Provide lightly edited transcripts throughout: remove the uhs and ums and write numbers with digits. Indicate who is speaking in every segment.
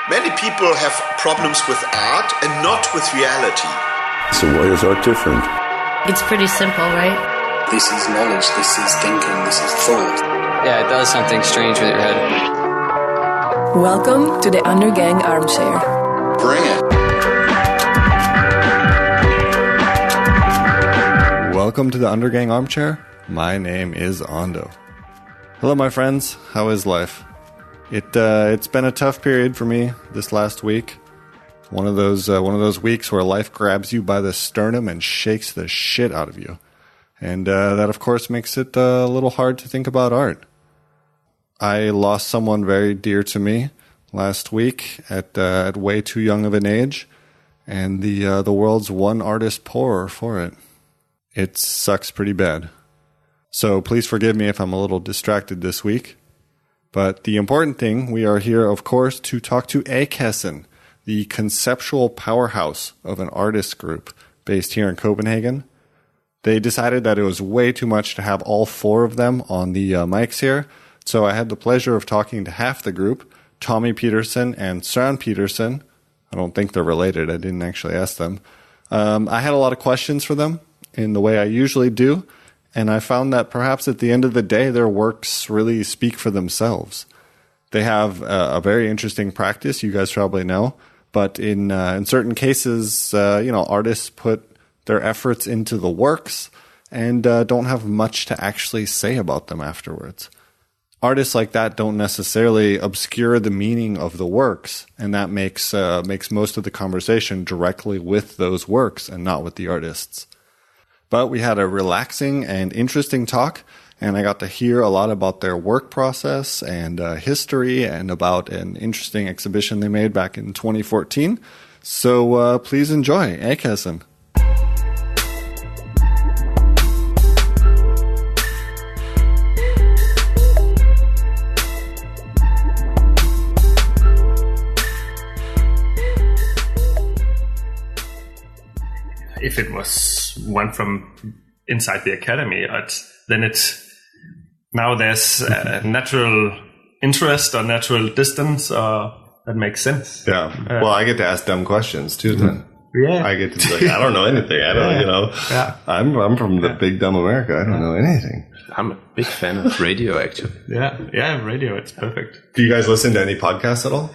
Speaker 1: Many people have problems with art and not with reality.
Speaker 2: So why is art different?
Speaker 3: It's pretty simple, right?
Speaker 4: This is knowledge, this is thinking, this is thought.
Speaker 5: Yeah, it does something strange with your head.
Speaker 6: Welcome to the Undergang Armchair.
Speaker 1: Bring it.
Speaker 7: Welcome to the Undergang Armchair. My name is Ando. Hello, my friends. How is life? It's been a tough period for me this last week. One of those weeks where life grabs you by the sternum and shakes the shit out of you. And that, of course, makes it a little hard to think about art. I lost someone very dear to me last week at way too young of an age, and the world's one artist poorer for it. It sucks pretty bad. So please forgive me if I'm a little distracted this week. But the important thing, we are here, of course, to talk to A Kassen, the conceptual powerhouse of an artist group based here in Copenhagen. They decided that it was way too much to have all four of them on the mics here, so I had the pleasure of talking to half the group, Petersen and Søren Petersen. I don't think they're related. I didn't actually ask them. I had a lot of questions for them in the way I usually do, and I found that perhaps at the end of the day, their works really speak for themselves. They have a very interesting practice, you guys probably know, but in certain cases, artists put their efforts into the works and don't have much to actually say about them afterwards. Artists like that don't necessarily obscure the meaning of the works, and that makes most of the conversation directly with those works and not with the artists. But we had a relaxing and interesting talk, and I got to hear a lot about their work process and history and about an interesting exhibition they made back in 2014. So please enjoy. A Kassen.
Speaker 8: If it was one from inside the academy, then now there's a natural interest or natural distance that makes sense.
Speaker 7: Yeah. Well, I get to ask dumb questions too then.
Speaker 8: Yeah.
Speaker 7: I get to be like, I don't know anything. I don't,
Speaker 8: Yeah.
Speaker 7: I'm from the big dumb America. I don't know anything.
Speaker 2: I'm a big fan of radio, actually.
Speaker 8: Yeah, radio, it's perfect.
Speaker 7: Do you guys listen to any podcasts at all?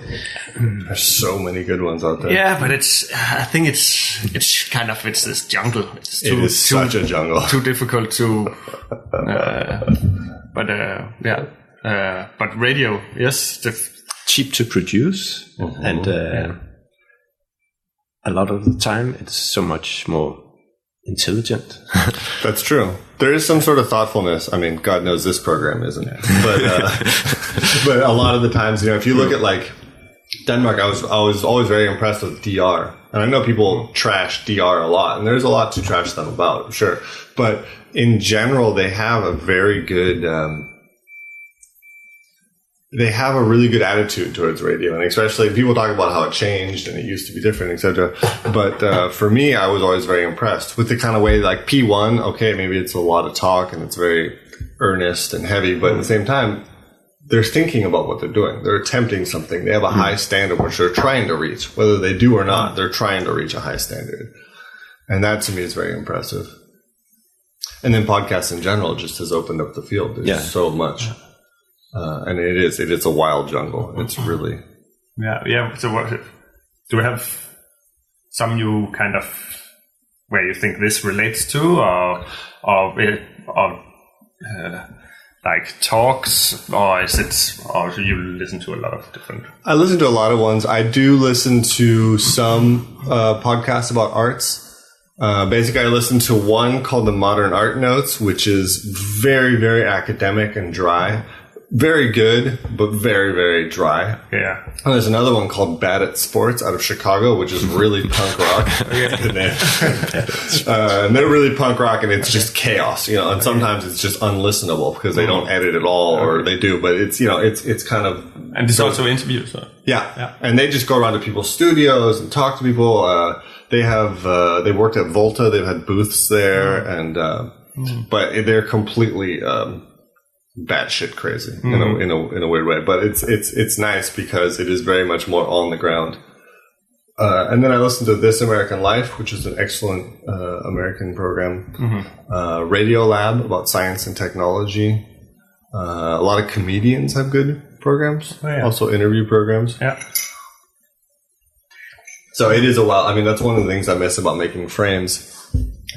Speaker 7: There's so many good ones out there.
Speaker 8: Yeah, but I think it's this jungle.
Speaker 7: It is such a jungle.
Speaker 8: Too difficult to, but radio, yes.
Speaker 2: Cheap to produce, and a lot of the time it's so much more intelligent.
Speaker 7: That's true. There is some sort of thoughtfulness. I mean, God knows this program isn't. But but a lot of the times, if you look at like Denmark, I was always very impressed with DR. And I know people trash DR a lot, and there's a lot to trash them about, sure. But in general, they have a very good they have a really good attitude towards radio, and especially people talk about how it changed and it used to be different, etc. But for me, I was always very impressed with the kind of way, like P1, okay, maybe it's a lot of talk and it's very earnest and heavy, but at the same time, they're thinking about what they're doing. They're attempting something. They have a high standard which they're trying to reach. Whether they do or not, they're trying to reach a high standard. And that to me is very impressive. And then podcasts in general just has opened up the field. There's so much. And it is a wild jungle. It's really...
Speaker 8: Yeah. So what, do we have some you kind of, where you think this relates to, or like talks, or do you listen to a lot of different?
Speaker 7: I listen to a lot of ones. I do listen to some podcasts about arts. Basically, I listen to one called the Modern Art Notes, which is very, very academic and dry. Very good, but very, very dry.
Speaker 8: Yeah.
Speaker 7: And there's another one called Bad at Sports out of Chicago, which is really punk rock. And they're really punk rock, and it's just chaos, and sometimes it's just unlistenable because they don't edit at all, or they do, but it's kind of...
Speaker 8: And it's also interviews. So.
Speaker 7: Yeah. And they just go around to people's studios and talk to people. They worked at Volta. They've had booths there, and but they're completely batshit crazy in a weird way. But it's nice because it is very much more on the ground. And then I listened to This American Life, which is an excellent American program. Radio Lab about science and technology. A lot of comedians have good programs. Oh, yeah. Also interview programs.
Speaker 8: Yeah.
Speaker 7: So it is a while. I mean, that's one of the things I miss about making frames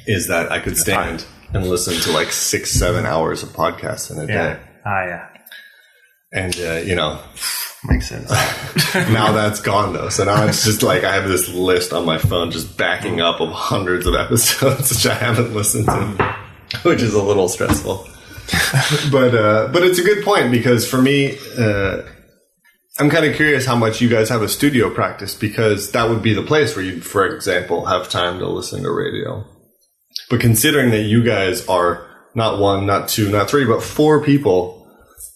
Speaker 7: is that I could stand and listen to like 6-7 hours of podcasts in a day.
Speaker 8: Yeah.
Speaker 7: And,
Speaker 8: makes sense.
Speaker 7: Now that's gone though. So now it's just like I have this list on my phone just backing up of hundreds of episodes which I haven't listened to, which is a little stressful. But it's a good point because for me, I'm kind of curious how much you guys have a studio practice because that would be the place where you'd, for example, have time to listen to radio. But considering that you guys are not 1, not 2, not 3, but 4 people,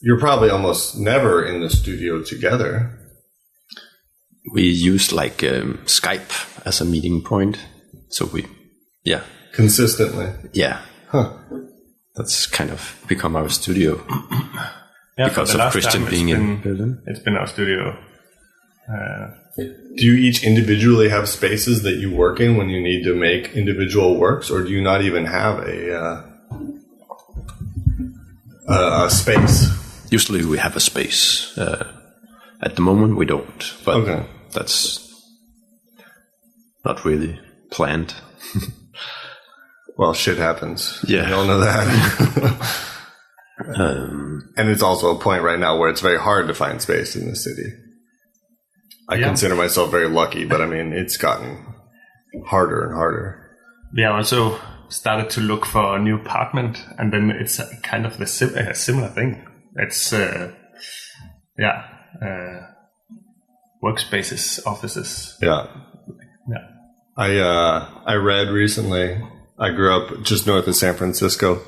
Speaker 7: you're probably almost never in the studio together.
Speaker 2: We use like Skype as a meeting point. So
Speaker 7: consistently.
Speaker 2: Yeah.
Speaker 7: Huh.
Speaker 2: That's kind of become our studio.
Speaker 8: Because
Speaker 2: of Christian being in Berlin.
Speaker 8: It's been our studio.
Speaker 7: Do you each individually have spaces that you work in when you need to make individual works, or do you not even have a space?
Speaker 2: Usually we have a space. At the moment we don't, but that's not really planned.
Speaker 7: Well, shit happens.
Speaker 2: Yeah.
Speaker 7: You don't know that. And it's also a point right now where it's very hard to find space in the city. I consider myself very lucky, but I mean, it's gotten harder and harder.
Speaker 8: Yeah, I also started to look for a new apartment, and then it's kind of a similar thing. It's, workspaces, offices.
Speaker 7: Yeah. I read recently, I grew up just north of San Francisco.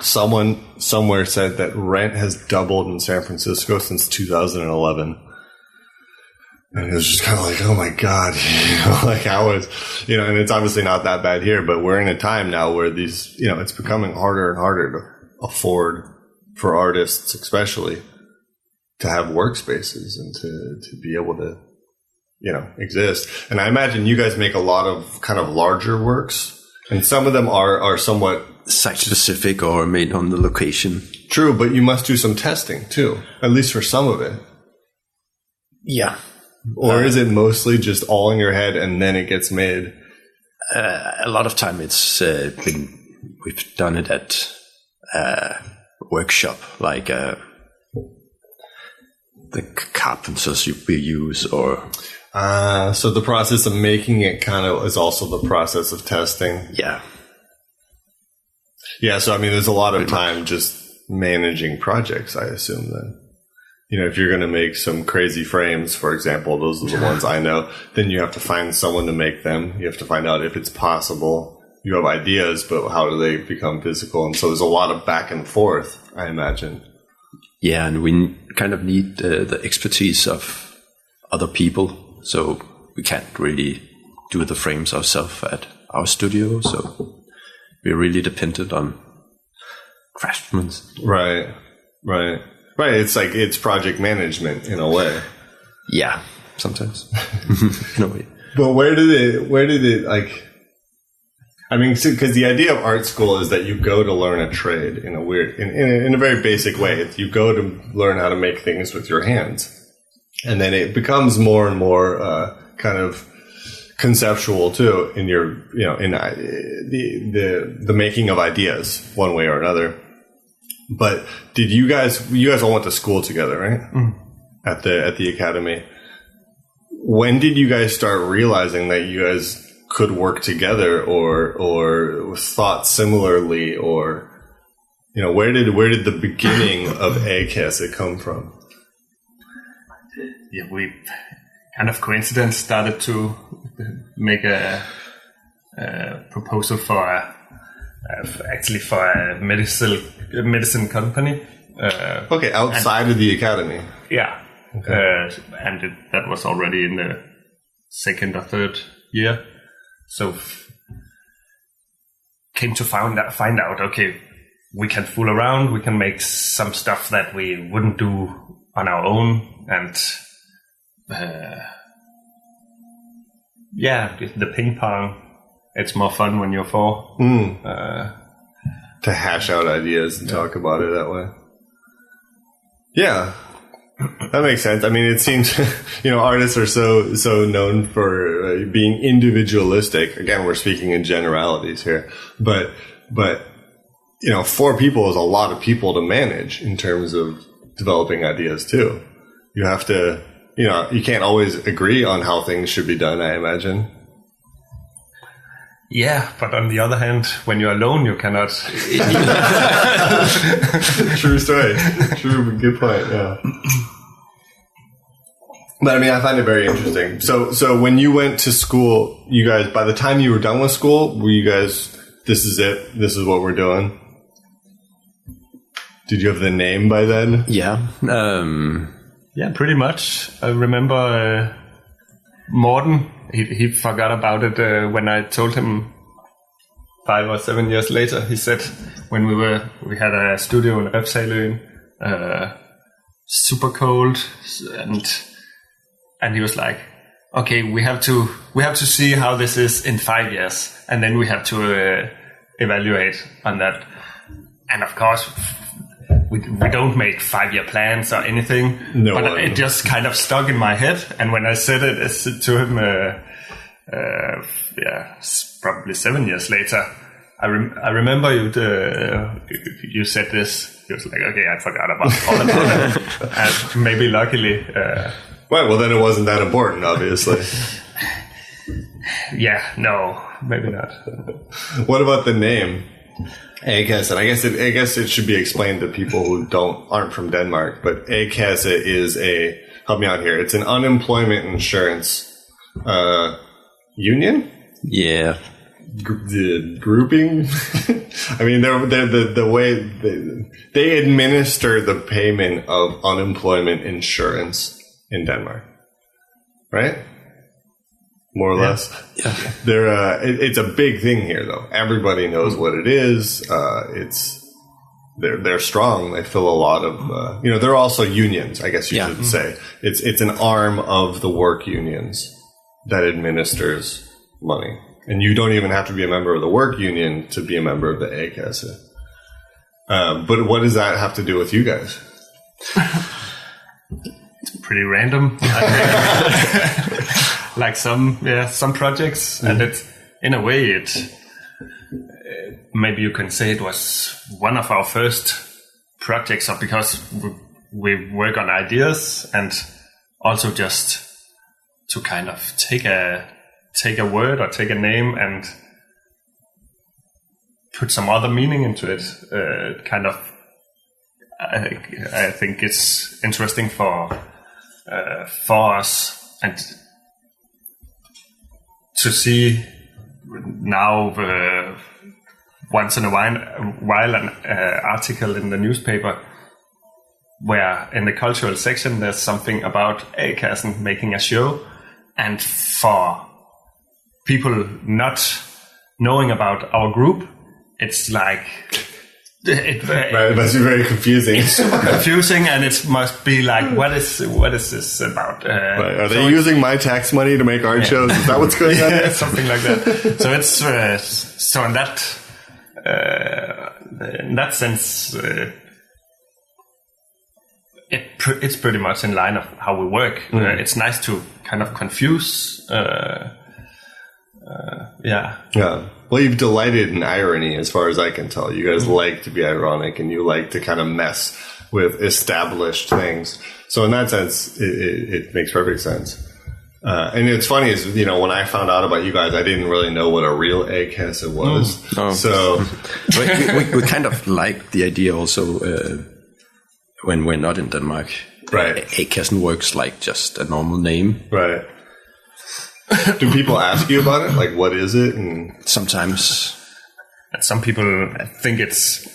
Speaker 7: Someone somewhere said that rent has doubled in San Francisco since 2011. And it was just kind of like, oh my God, like how is, and it's obviously not that bad here, but we're in a time now where these, it's becoming harder and harder to afford for artists, especially to have workspaces and to be able to, exist. And I imagine you guys make a lot of kind of larger works, and some of them are somewhat
Speaker 2: site specific or made on the location.
Speaker 7: True, but you must do some testing too, at least for some of it.
Speaker 2: Yeah.
Speaker 7: Or is it mostly just all in your head and then it gets made?
Speaker 2: A lot of time we've done it at a workshop, like the carpenters we use, or...
Speaker 7: so the process of making it kind of is also the process of testing.
Speaker 2: Yeah.
Speaker 7: Yeah, so I mean, there's a lot of time just managing projects, I assume, then. If you're going to make some crazy frames, for example, those are the ones I know, then you have to find someone to make them. You have to find out if it's possible. You have ideas, but how do they become physical? And so there's a lot of back and forth, I imagine.
Speaker 2: Yeah, and we kind of need the expertise of other people. So we can't really do the frames ourselves at our studio. So we're really dependent on craftsmen.
Speaker 7: Right. It's like it's project management in a way.
Speaker 2: Yeah, sometimes. In a way.
Speaker 7: But where did it like? I mean, because the idea of art school is that you go to learn a trade in a very basic way. You go to learn how to make things with your hands, and then it becomes more and more kind of conceptual too in your in the making of ideas one way or another. But did you guys all went to school together, right? At the academy. When did you guys start realizing that you guys could work together or thought similarly, or where did the beginning of A Kassen come from?
Speaker 8: Yeah, we kind of coincidence started to make a proposal for a medicine company.
Speaker 7: Outside of the academy.
Speaker 8: Yeah. Okay. And that was already in the second or third year. So came to find out, okay, we can fool around. We can make some stuff that we wouldn't do on our own, and the ping pong. It's more fun when you're four.
Speaker 7: To hash out ideas and talk about it that way. Yeah, that makes sense. I mean, it seems, artists are so known for being individualistic. Again, we're speaking in generalities here, but 4 people is a lot of people to manage in terms of developing ideas too. You have to, you can't always agree on how things should be done, I imagine.
Speaker 8: Yeah, but on the other hand, when you're alone, you cannot.
Speaker 7: True story. True, good point. Yeah. But I mean, I find it very interesting. So when you went to school, you guys, by the time you were done with school, were you guys, this is it, this is what we're doing? Did you have the name by then?
Speaker 2: Yeah.
Speaker 8: Yeah, pretty much. I remember Morten, he forgot about it when I told him 5 or 7 years later. He said when we had a studio in Repsaløen, super cold, and he was like, okay, we have to see how this is in 5 years, and then we have to evaluate on that. And of course, we don't make 5-year plans or anything, but it just kind of stuck in my head. And when I said it to him, probably 7 years later, I remember you said this. He was like, okay, I forgot all about it. And maybe luckily.
Speaker 7: Right, well then it wasn't that important, obviously.
Speaker 8: Yeah, no, maybe not.
Speaker 7: What about the name? A Kassen. I guess it should be explained to people who aren't from Denmark, but A Kassen is help me out here. It's an unemployment insurance union?
Speaker 2: Yeah.
Speaker 7: The grouping? I mean, they're the way they administer the payment of unemployment insurance in Denmark, right? More or less.
Speaker 2: Yeah.
Speaker 7: It's a big thing here, though. Everybody knows what it is. They're strong. They fill a lot of, they're also unions, I guess you should say. It's an arm of the work unions that administers money. And you don't even have to be a member of the work union to be a member of the A Kassen. But what does that have to do with you guys?
Speaker 8: It's pretty random. I think. Like some projects, and it, in a way, maybe you can say it was one of our first projects, because we work on ideas, and also just to kind of take a word or take a name and put some other meaning into it. I think it's interesting for us, and to see now once in a while an article in the newspaper where in the cultural section there's something about A Kassen making a show, and for people not knowing about our group, it's like
Speaker 7: it must be very confusing.
Speaker 8: It's super confusing, and it must be like, what is this about?
Speaker 7: Are they using my tax money to make art shows? Is that what's going on?
Speaker 8: Something like that. So it's so in that sense, it's pretty much in line of how we work. It's nice to kind of confuse.
Speaker 7: Yeah. Well, you've delighted in irony, as far as I can tell. You guys like to be ironic, and you like to kind of mess with established things. So in that sense, it makes perfect sense. And it's funny is, when I found out about you guys, I didn't really know what a real A Kassen was. So
Speaker 2: we kind of like the idea also when we're not in Denmark.
Speaker 7: Right.
Speaker 2: A Kassen works like just a normal name.
Speaker 7: Right. Do people ask you about it? Like, what is it? And
Speaker 2: sometimes.
Speaker 8: And some people think it's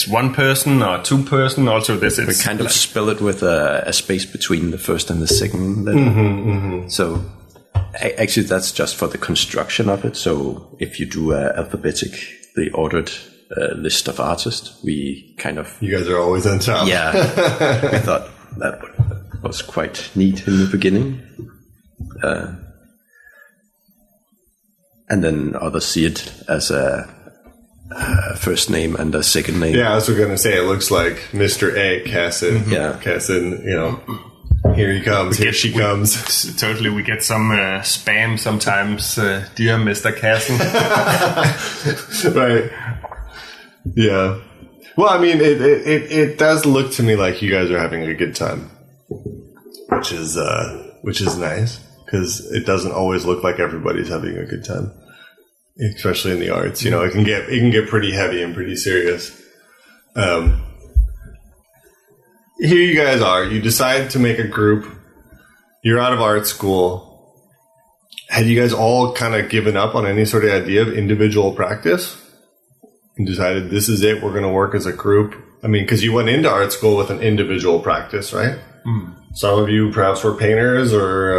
Speaker 8: one person or two person. Also,
Speaker 2: we kind of spell it with a space between the first and the second letter. So actually, that's just for the construction of it. So if you do alphabetically ordered list of artists. We kind of...
Speaker 7: You guys are always on top.
Speaker 2: Yeah. We thought that was quite neat in the beginning. And then others see it as a first name and a second name.
Speaker 7: Yeah, I was going to say, it looks like Mr. A. Kassen.
Speaker 2: Yeah.
Speaker 7: Kassen, here he comes, here she comes.
Speaker 8: Totally, we get some spam sometimes. Dear Mr. Kassen.
Speaker 7: Right. Yeah. Well, I mean, it does look to me like you guys are having a good time, which is nice, because it doesn't always look like everybody's having a good time, especially in the arts. It can get pretty heavy and pretty serious. Here you guys are. You decide to make a group. You're out of art school. Had you guys all kind of given up on any sort of idea of individual practice and decided this is it, we're going to work as a group? I mean, because you went into art school with an individual practice, right? Some of you perhaps were painters or,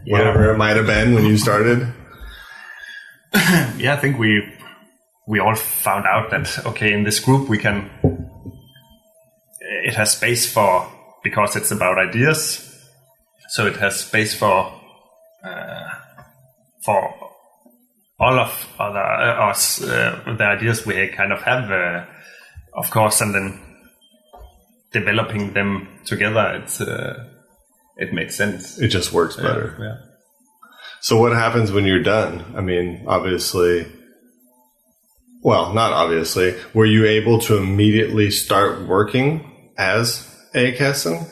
Speaker 7: whatever it might have been when you started.
Speaker 8: Yeah, I think we all found out that, okay, in this group it has space because it's about ideas, so it has space for all of us, the ideas we kind of have, of course, and then developing them together, it makes sense.
Speaker 7: It just works better.
Speaker 8: Yeah.
Speaker 7: So what happens when you're done? I mean, obviously, well, not obviously, were you able to immediately start working as A Kassen?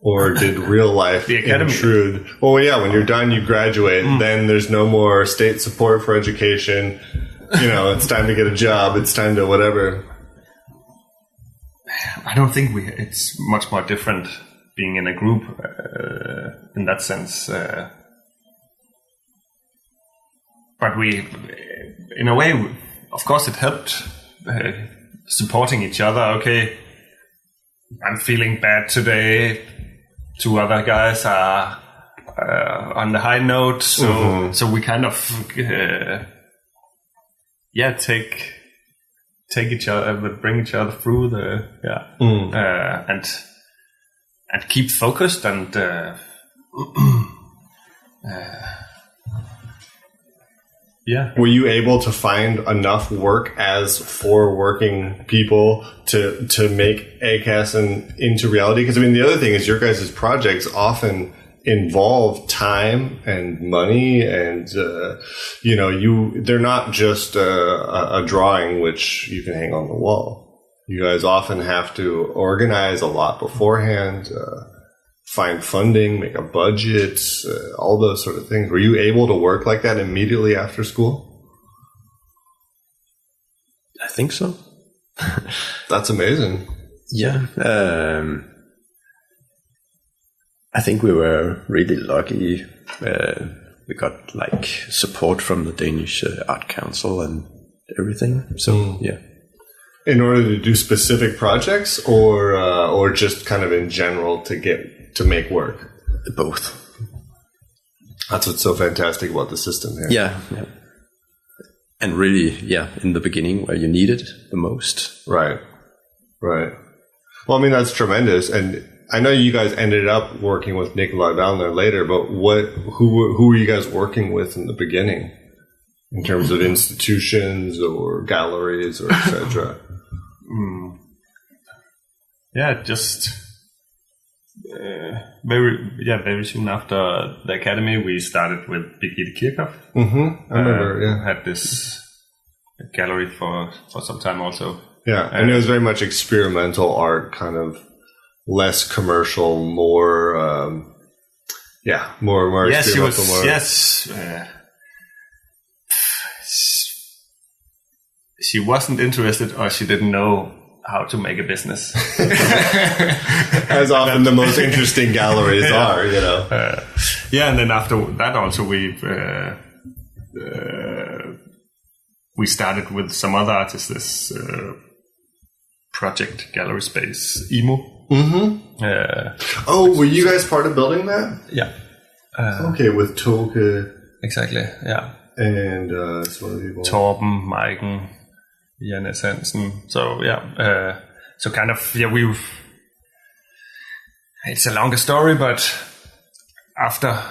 Speaker 7: Or did real life intrude? Well, yeah, when you're done, you graduate, then there's no more state support for education. It's time to get a job. It's time to whatever.
Speaker 8: I don't think it's much more different being in a group in that sense. But in a way, of course, it helped supporting each other. Okay, I'm feeling bad today. Two other guys are on the high note, so we kind of take each other, bring each other through and keep focused and
Speaker 7: Were you able to find enough work as for working people to make A Kassen into reality? Because I mean, the other thing is your guys' projects often involve time and money, and they're not just a drawing which you can hang on the wall. You guys often have to organize a lot beforehand, find funding, make a budget, all those sort of things. Were you able to work like that immediately after school?
Speaker 2: I think so.
Speaker 7: That's amazing.
Speaker 2: Yeah. I think we were really lucky. We got support from the Danish Art Council and everything. So yeah.
Speaker 7: In order to do specific projects, or just kind of in general to make work?
Speaker 2: Both.
Speaker 7: That's what's so fantastic about the system here.
Speaker 2: Yeah. And really, in the beginning where you need it the most.
Speaker 7: Right. Well, I mean, that's tremendous. And I know you guys ended up working with Nikolai Wallner later, but who were you guys working with in the beginning in terms of institutions or galleries or etc.?
Speaker 8: Yeah, just very soon after the academy, we started with Birgitte Kirchhoff.
Speaker 7: I remember.
Speaker 8: Had this gallery for some time also.
Speaker 7: Yeah, and it was very much experimental art, kind of less commercial, more more
Speaker 8: yes,
Speaker 7: experimental.
Speaker 8: She wasn't interested, or she didn't know how to make a business.
Speaker 7: As often the most interesting galleries are,
Speaker 8: and then after that also we started with some other artists this project Gallery Space Emo.
Speaker 7: Were you guys part of building that?
Speaker 8: Yeah.
Speaker 7: Okay, with Toke.
Speaker 8: Exactly, yeah.
Speaker 7: And some other people.
Speaker 8: Torben, Maiken. Janne Hansen. So so kind of it's a longer story, but after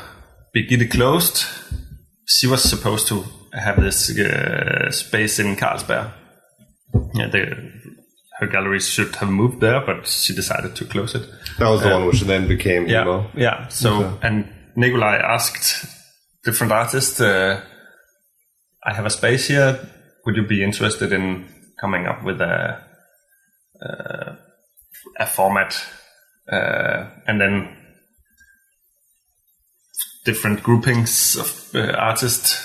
Speaker 8: Birgitte closed, she was supposed to have this space in Carlsberg. Her galleries should have moved there, but she decided to close it.
Speaker 7: That was the one which then became Emo.
Speaker 8: Yeah. So, and Nikolai asked different artists, I have a space here. Would you be interested in coming up with a format? And then different groupings of artists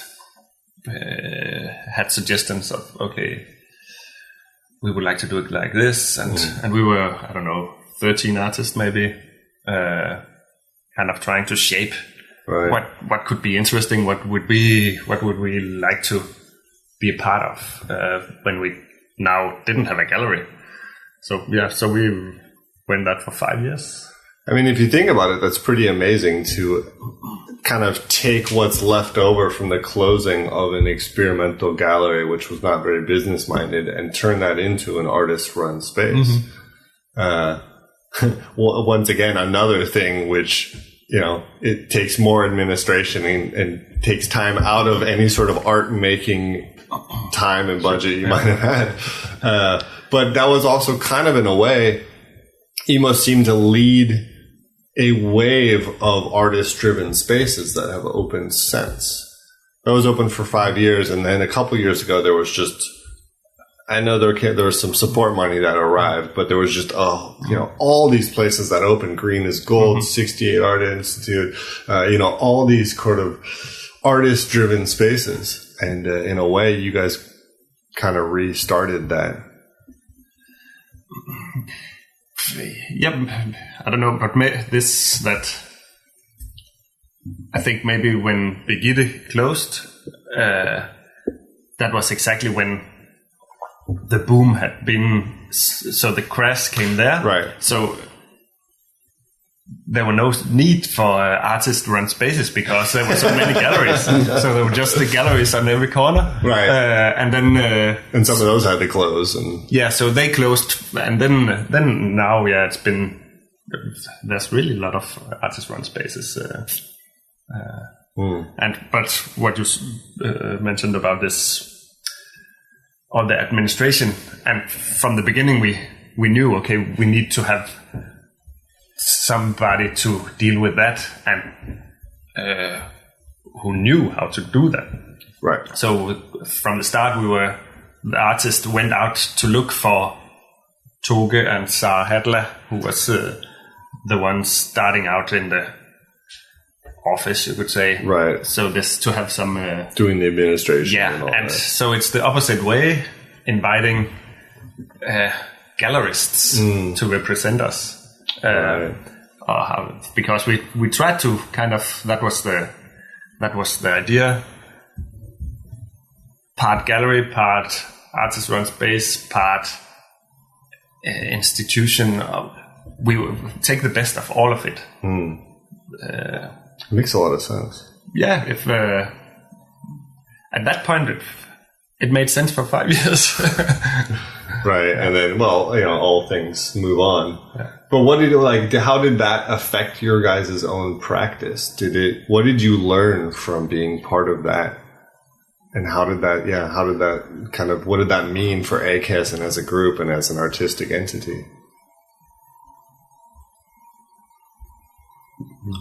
Speaker 8: had suggestions of, okay, we would like to do it like this. And we were, 13 artists maybe, kind of trying to shape what could be interesting, what would we like to be a part of when we now didn't have a gallery. So we went that for 5 years.
Speaker 7: I mean, if you think about it, that's pretty amazing to kind of take what's left over from the closing of an experimental gallery, which was not very business minded, and turn that into an artist run space. Well, once again, another thing which, it takes more administration and takes time out of any sort of art making time and budget you might have had. But that was also kind of, in a way, Emo seemed to lead a wave of artist-driven spaces that have opened since. That was open for 5 years, and then a couple years ago there was just, I know there was some support money that arrived, but there was just all these places that opened. Green is Gold, 68 Art Institute, all these sort of artist-driven spaces, and in a way, you guys kind of restarted that.
Speaker 8: Yep, I don't know, but I think maybe when Birgitte closed, that was exactly when the boom had been, so the crash came there.
Speaker 7: Right.
Speaker 8: So there were no need for artist-run spaces because there were so many galleries. So there were just the galleries on every corner.
Speaker 7: Right.
Speaker 8: And then...
Speaker 7: and some of those had to close. And
Speaker 8: so they closed. And then now, it's been... There's really a lot of artist-run spaces. But what you mentioned about this, all the administration, and from the beginning we knew, okay, we need to have somebody to deal with that, and who knew how to do that.
Speaker 7: Right.
Speaker 8: So from the start, the artist went out to look for Toge and Sarah Hadler, who was the ones starting out in the office, you could say.
Speaker 7: Right.
Speaker 8: So this to have some
Speaker 7: doing the administration.
Speaker 8: Yeah,
Speaker 7: and all that.
Speaker 8: So it's the opposite way, inviting gallerists to represent us.
Speaker 7: Right.
Speaker 8: Because we tried to kind of, that was the idea. Part gallery, part artist run space, part institution. We take the best of all of it.
Speaker 7: Makes a lot of sense.
Speaker 8: Yeah, if at that point it made sense for 5 years.
Speaker 7: Right, and then all things move on.
Speaker 8: Yeah.
Speaker 7: But what did how did that affect your guys' own practice? What did you learn from being part of that? And how did that what did that mean for A Kassen as a group and as an artistic entity?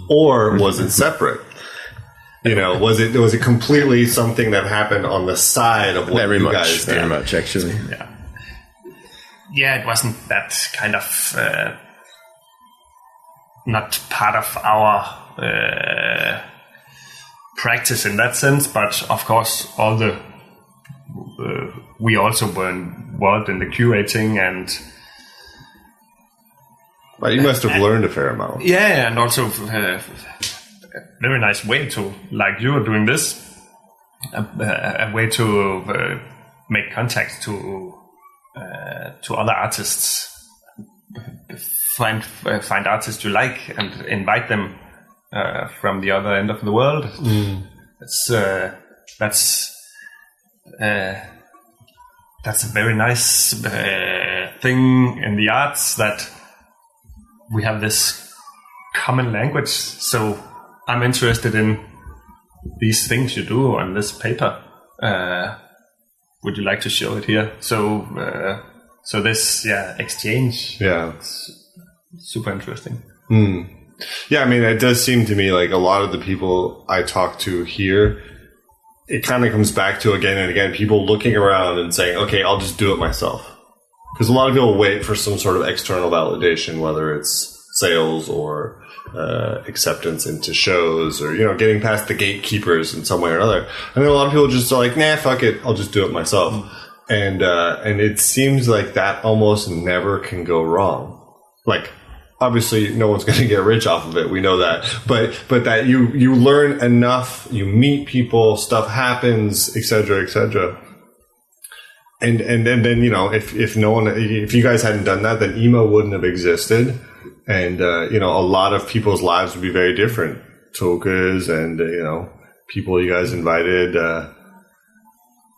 Speaker 7: Or was it separate? Was it completely something that happened on the side of what you guys did?
Speaker 2: Very much, actually.
Speaker 8: Yeah, it wasn't that kind of not part of our practice in that sense, but of course, all the we also were involved in the curating and.
Speaker 7: But you must have learned a fair amount.
Speaker 8: Yeah, and also a very nice way to, like you are doing this, a way to make contact to other artists, find artists you like, and invite them from the other end of the world. that's a very nice thing in the arts, that we have this common language. So I'm interested in these things you do on this paper. Would you like to show it here? So this exchange.
Speaker 7: Yeah,
Speaker 8: it's super interesting.
Speaker 7: Yeah, I mean, it does seem to me like a lot of the people I talk to here, it kind of comes back to again and again people looking around and saying, okay, I'll just do it myself. Because a lot of people wait for some sort of external validation, whether it's sales or acceptance into shows, or getting past the gatekeepers in some way or another. And then a lot of people just are like, nah, fuck it, I'll just do it myself. And it seems like that almost never can go wrong. Like, obviously no one's going to get rich off of it, we know that, but that you learn enough, you meet people, stuff happens, etc., etc. And then if you guys hadn't done that, then emo wouldn't have existed. And, a lot of people's lives would be very different. Tokas and, people you guys invited, and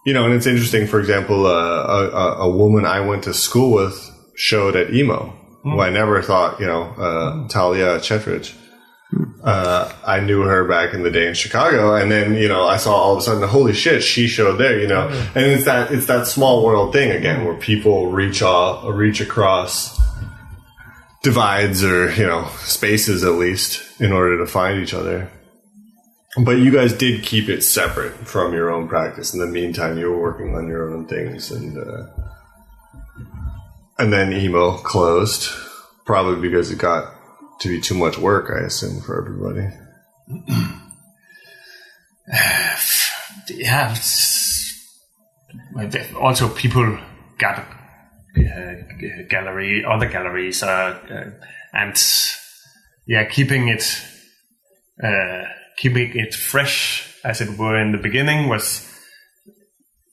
Speaker 7: it's interesting, for example, a woman I went to school with showed at emo, who I never thought, Talia Chetridge. I knew her back in the day in Chicago, and then, I saw all of a sudden, holy shit, she showed there, and it's that small world thing again, where people reach across divides or, spaces at least, in order to find each other. But you guys did keep it separate from your own practice. In the meantime, you were working on your own things, and then emo closed, probably because it got to be too much work, I assume, for everybody.
Speaker 8: Yeah. Also, people got other galleries, and keeping it fresh, as it were, in the beginning was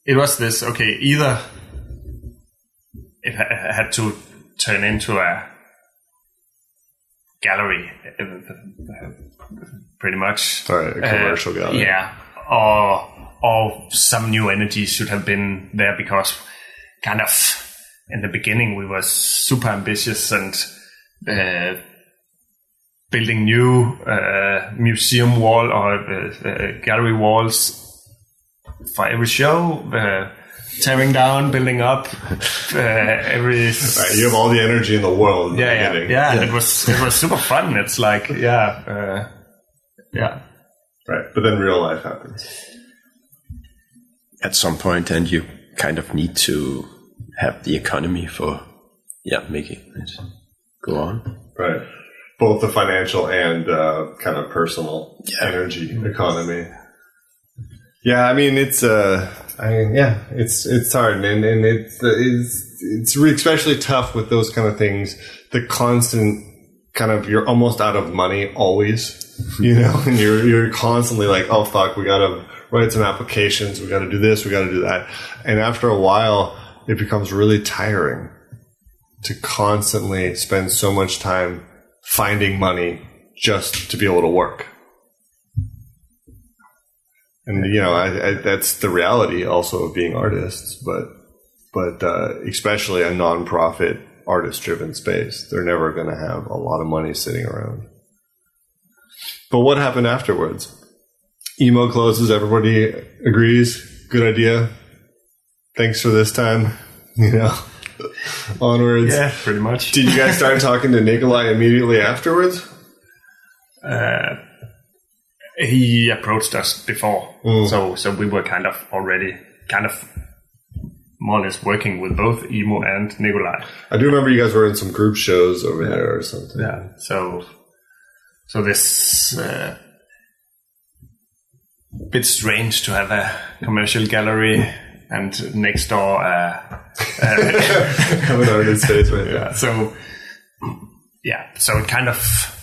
Speaker 8: this, okay, either it had to turn into a gallery, pretty much.
Speaker 7: Right, a commercial gallery.
Speaker 8: Yeah, or some new energy should have been there, because kind of in the beginning we were super ambitious and building new museum wall or gallery walls for every show, tearing down, building up, every.
Speaker 7: Right, you have all the energy in the world.
Speaker 8: Yeah. And it was super fun. It's like, yeah.
Speaker 7: Right, but then real life happens
Speaker 2: at some point, and you kind of need to have the economy for making it go on.
Speaker 7: Right, both the financial and kind of personal energy economy. Yeah, I mean it's hard, and it's especially tough with those kind of things. The constant kind of, you're almost out of money always, and you're constantly like, oh fuck, we gotta write some applications, we gotta do this, we gotta do that, and after a while, it becomes really tiring to constantly spend so much time finding money just to be able to work. And, that's the reality also of being artists, but especially a non-profit artist-driven space, they're never going to have a lot of money sitting around. But what happened afterwards? Emo closes, everybody agrees, good idea, thanks for this time, onwards.
Speaker 8: Yeah, pretty much.
Speaker 7: Did you guys start talking to Nikolai immediately afterwards?
Speaker 8: He approached us before, so we were kind of already more or less working with both Emo and Nikolai.
Speaker 7: I do remember you guys were in some group shows over there or something.
Speaker 8: Yeah, so this bit strange to have a commercial gallery and next door
Speaker 7: have an artist space right there.
Speaker 8: So it kind of.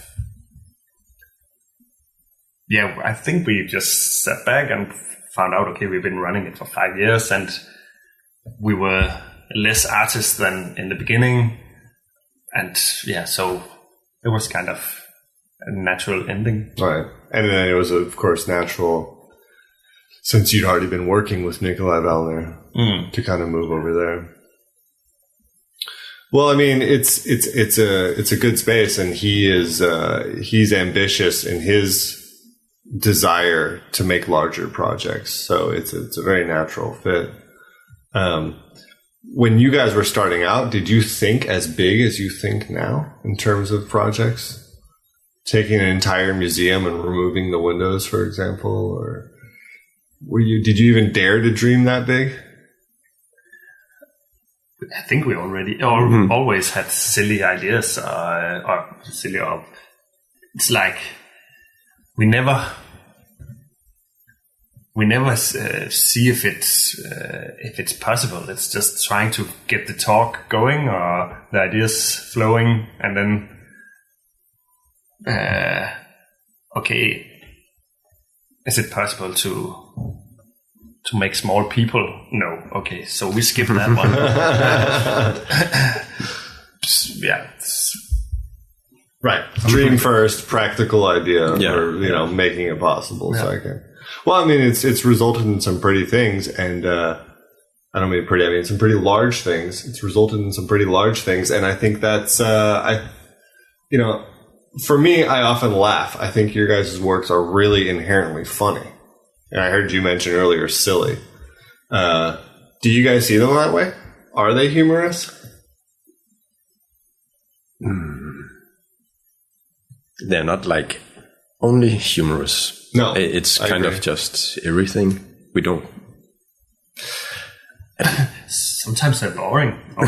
Speaker 8: Yeah, I think we just sat back and found out, okay, we've been running it for 5 years and we were less artists than in the beginning. And so it was kind of a natural ending.
Speaker 7: Right. And then it was, of course, natural since you'd already been working with Nikolai Wellner to kind of move over there. Well, I mean, it's a good space, and he's ambitious in his desire to make larger projects. So it's a very natural fit. When you guys were starting out, did you think as big as you think now in terms of projects? Taking an entire museum and removing the windows, for example, or did you even dare to dream that big?
Speaker 8: I think we always had silly ideas, it's like we never see if it's possible. It's just trying to get the talk going or the ideas flowing, and then okay, is it possible to make small people? No. Okay, so we skip that one. Yeah.
Speaker 7: Right. Dream first, practical idea, or making it possible second. Well, I mean, it's resulted in some pretty things, and I don't mean pretty. I mean some pretty large things. It's resulted in some pretty large things, and I think that's for me, I often laugh. I think your guys' works are really inherently funny. And I heard you mention earlier silly. Do you guys see them that way? Are they humorous?
Speaker 2: They're not like only humorous.
Speaker 7: No.
Speaker 2: It's kind of just everything. We don't.
Speaker 8: Sometimes they're boring. But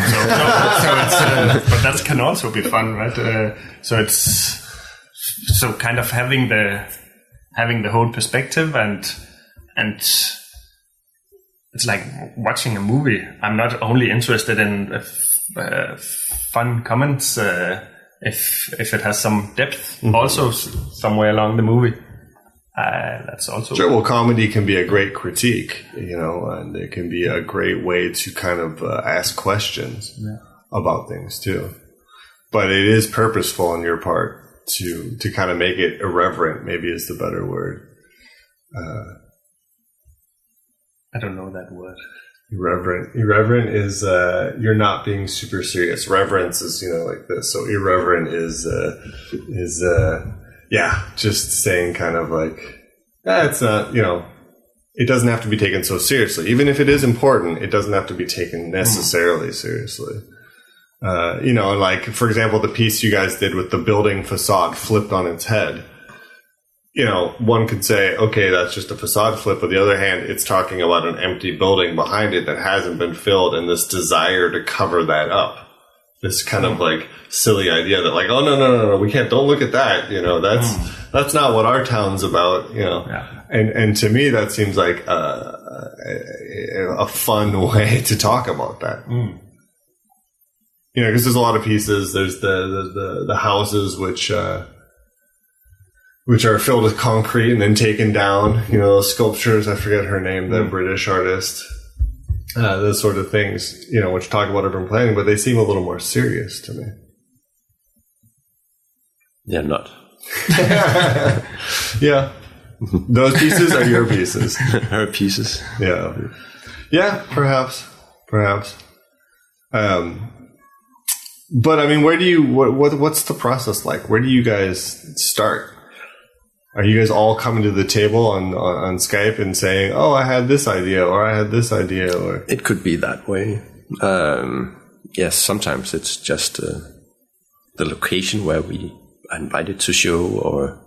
Speaker 8: that can also be fun, right? So it's kind of having the whole perspective, and it's like watching a movie. I'm not only interested in fun comments if it has some depth also somewhere along the movie. That's also
Speaker 7: sure. Well, comedy can be a great critique, and it can be a great way to kind of ask questions about things too. But it is purposeful on your part to kind of make it irreverent. Maybe is the better word.
Speaker 8: I don't know that word.
Speaker 7: Irreverent is you're not being super serious. Reverence is like this. So irreverent is just saying kind of like it's not it doesn't have to be taken so seriously. Even if it is important, it doesn't have to be taken necessarily seriously. Like for example, the piece you guys did with the building facade flipped on its head. One could say, okay, that's just a facade flip. On the other hand, it's talking about an empty building behind it that hasn't been filled, and this desire to cover that up. This kind of like silly idea that like, oh no, we can't. Don't look at that. That's not what our town's about. And to me, that seems like a fun way to talk about that. Because there's a lot of pieces. There's the houses which are filled with concrete and then taken down, sculptures. I forget her name, the British artist, those sort of things, which talk about urban planning, but they seem a little more serious to me.
Speaker 2: They're not.
Speaker 7: Yeah. Those pieces are your pieces.
Speaker 2: Her pieces.
Speaker 7: Yeah. Yeah, perhaps. But I mean, what's the process like? Where do you guys start? Are you guys all coming to the table on Skype and saying, "Oh, I had this idea," or "I had this idea," or
Speaker 2: it could be that way. Yes, sometimes it's just the location where we are invited to show, or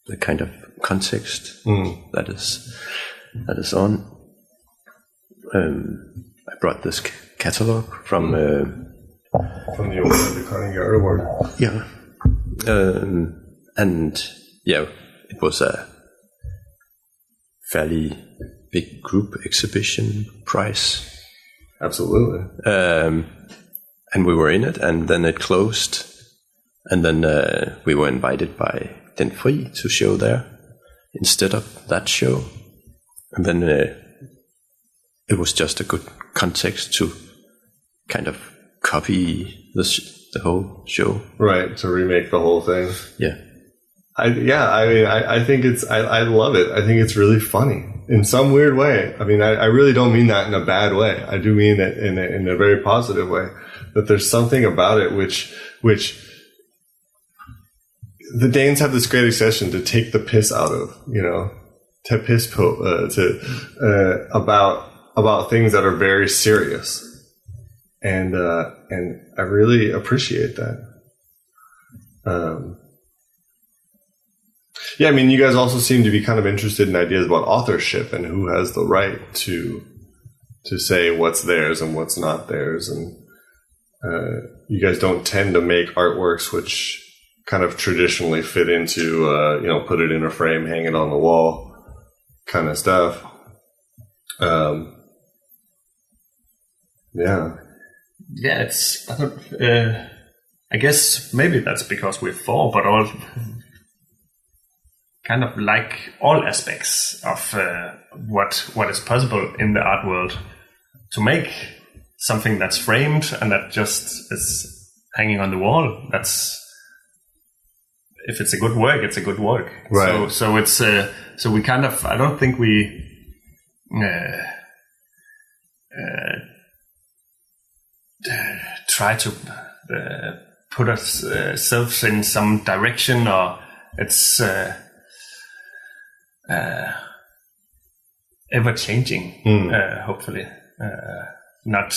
Speaker 2: the kind of context that is on. I brought this catalog from the
Speaker 7: Carnegie Art Award.
Speaker 2: Yeah, and yeah. It was a fairly big group exhibition prize.
Speaker 7: Absolutely.
Speaker 2: And we were in it, and then it closed. And then we were invited by Den Fri to show there instead of that show. And then it was just a good context to kind of copy the whole show.
Speaker 7: Right, to remake the whole thing.
Speaker 2: Yeah.
Speaker 7: I think I love it. I think it's really funny in some weird way. I mean, I really don't mean that in a bad way. I do mean it in a very positive way. That there's something about it which the Danes have this great expression to take the piss out of, to piss about things that are very serious, and I really appreciate that. Yeah, I mean, you guys also seem to be kind of interested in ideas about authorship and who has the right to say what's theirs and what's not theirs. And you guys don't tend to make artworks which kind of traditionally fit into, put it in a frame, hang it on the wall kind of stuff. Yeah.
Speaker 8: Yeah, I guess maybe that's because we're four, but all kind of like all aspects of what is possible in the art world, to make something that's framed and that just is hanging on the wall. That's, if it's a good work, it's a good work.
Speaker 7: Right.
Speaker 8: So it's so we kind of, I don't think we try to put ourselves in some direction, or it's ever changing. Hopefully, not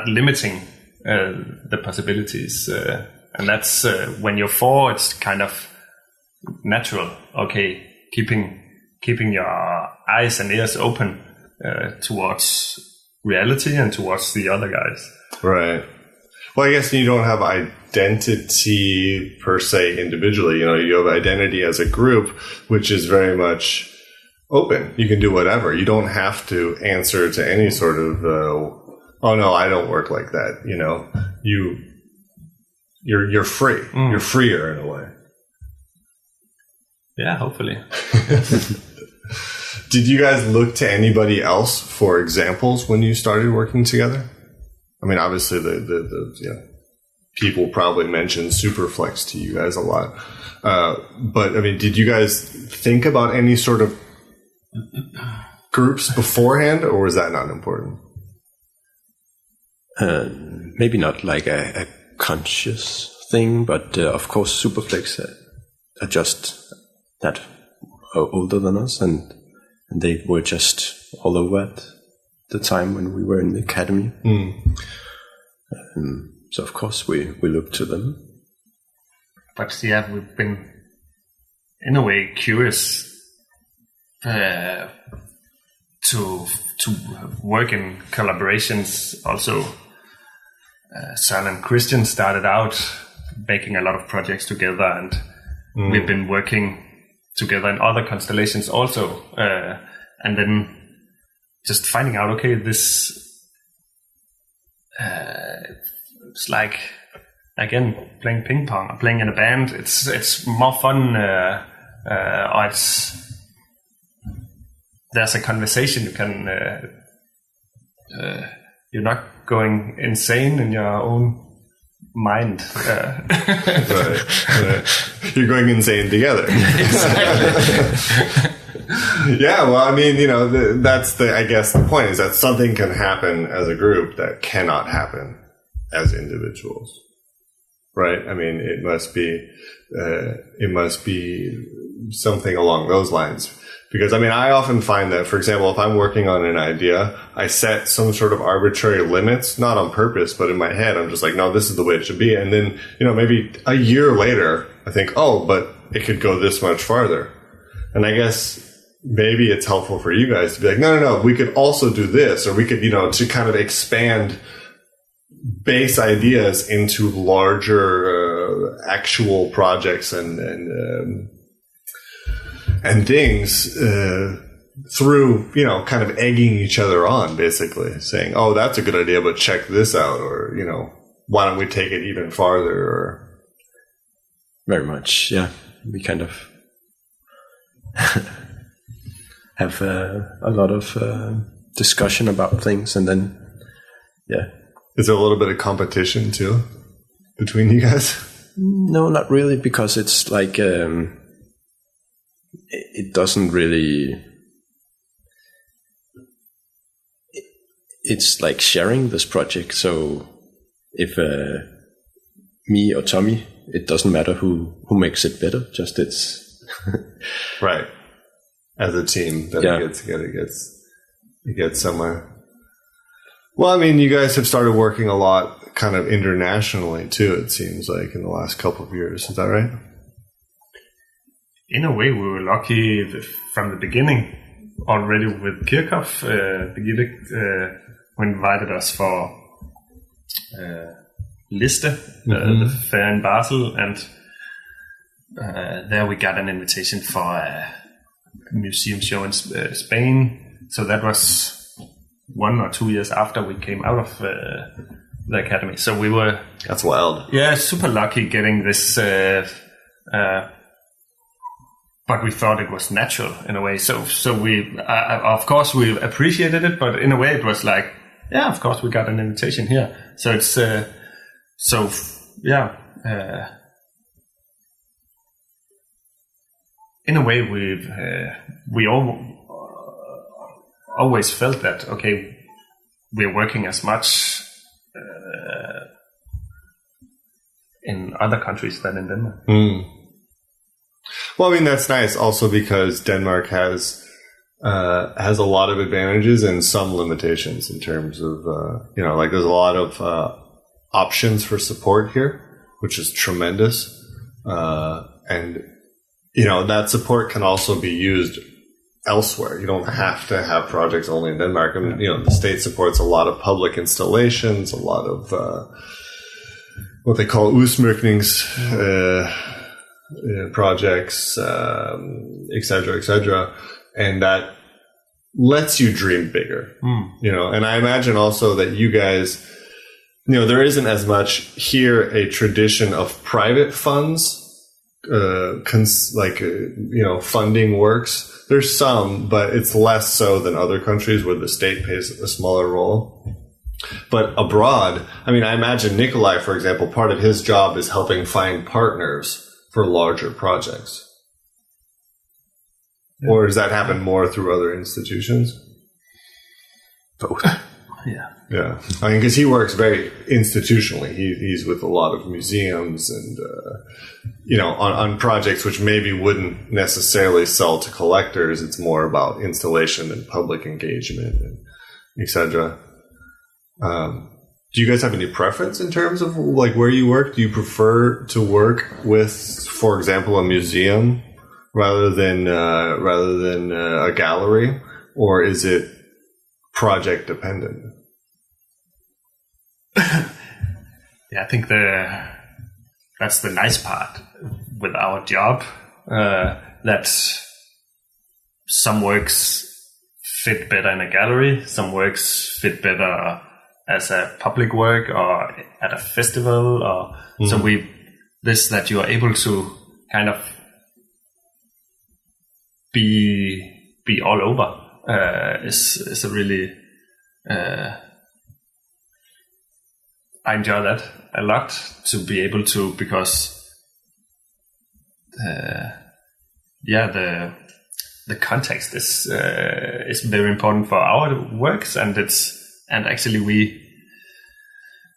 Speaker 8: limiting the possibilities. And that's when you're four, it's kind of natural. Okay, keeping your eyes and ears open towards reality and towards the other guys.
Speaker 7: Right. Well, I guess you don't have identity per se individually. You have identity as a group, which is very much open. You can do whatever. You don't have to answer to any sort of, oh no, I don't work like that. You're free. You're freer in a way.
Speaker 8: Yeah, hopefully.
Speaker 7: Did you guys look to anybody else for examples when you started working together? I mean, obviously the people probably mentioned Superflex to you guys a lot. But I mean, did you guys think about any sort of groups beforehand, or was that not important?
Speaker 2: Maybe not like a conscious thing, but of course Superflex are just that older than us, and they were just all over at the time when we were in the academy. So of course we looked to them.
Speaker 8: But yeah, we've been in a way curious to work in collaborations also. Søren and Christian started out making a lot of projects together, and we've been working together in other constellations also, and then just finding out, okay, this it's like, again, playing ping pong or playing in a band. It's more fun, or there's a conversation you can. You're not going insane in your own mind.
Speaker 7: Right. You're going insane together.
Speaker 8: Exactly.
Speaker 7: Yeah, well, I mean, that's I guess the point is that something can happen as a group that cannot happen as individuals, right? I mean, it must be something along those lines. Because, I mean, I often find that, for example, if I'm working on an idea, I set some sort of arbitrary limits, not on purpose, but in my head, I'm just like, no, this is the way it should be. And then, maybe a year later, I think, oh, but it could go this much farther. And I guess maybe it's helpful for you guys to be like, no, we could also do this, or we could, to kind of expand base ideas into larger actual projects and things through, kind of egging each other on, basically saying, oh, that's a good idea, but check this out, or, why don't we take it even farther? Or
Speaker 2: very much, yeah. We kind of have a lot of discussion about things, and then, yeah.
Speaker 7: Is there a little bit of competition too between you guys?
Speaker 2: No, not really, because it's like it doesn't really. It's like sharing this project. So if me or Tommy, it doesn't matter who makes it better. Just it's
Speaker 7: right. As a team that it gets together, it gets somewhere. Well, I mean, you guys have started working a lot kind of internationally too, it seems like, in the last couple of years. Is that right?
Speaker 8: In a way, we were lucky from the beginning already with Kirchhoff. Birgitte invited us for Liste, the fair in Basel, and there we got an invitation for a museum show in Spain. So that was 1 or 2 years after we came out of the academy. So we were...
Speaker 7: That's wild.
Speaker 8: Yeah, super lucky getting this... but we thought it was natural in a way. So we... of course, we appreciated it, but in a way it was like, yeah, of course we got an invitation here. So it's... in a way, we always felt that, okay, we're working as much in other countries than in Denmark.
Speaker 7: Well, I mean, that's nice also because Denmark has a lot of advantages and some limitations in terms of, like there's a lot of options for support here, which is tremendous. And that support can also be used elsewhere. You don't have to have projects only in Denmark. I mean, the state supports a lot of public installations, a lot of what they call udsmyknings projects, et cetera, and that lets you dream bigger. And I imagine also that you guys, there isn't as much here a tradition of private funds. Funding works. There's some, but it's less so than other countries where the state plays a smaller role. But abroad, I mean, I imagine Nikolai, for example, part of his job is helping find partners for larger projects. Yeah. Or does that happen more through other institutions?
Speaker 2: Both.
Speaker 7: Yeah. I mean, because he works very institutionally. He's with a lot of museums and, on projects which maybe wouldn't necessarily sell to collectors. It's more about installation and public engagement and et cetera. Do you guys have any preference in terms of like where you work? Do you prefer to work with, for example, a museum rather than a gallery, or is it project dependent?
Speaker 8: Yeah, I think that's the nice part with our job, that some works fit better in a gallery, some works fit better as a public work or at a festival, or so that you are able to kind of be all over is a really I enjoy that a lot, to be able to, because the context is very important for our works, and actually we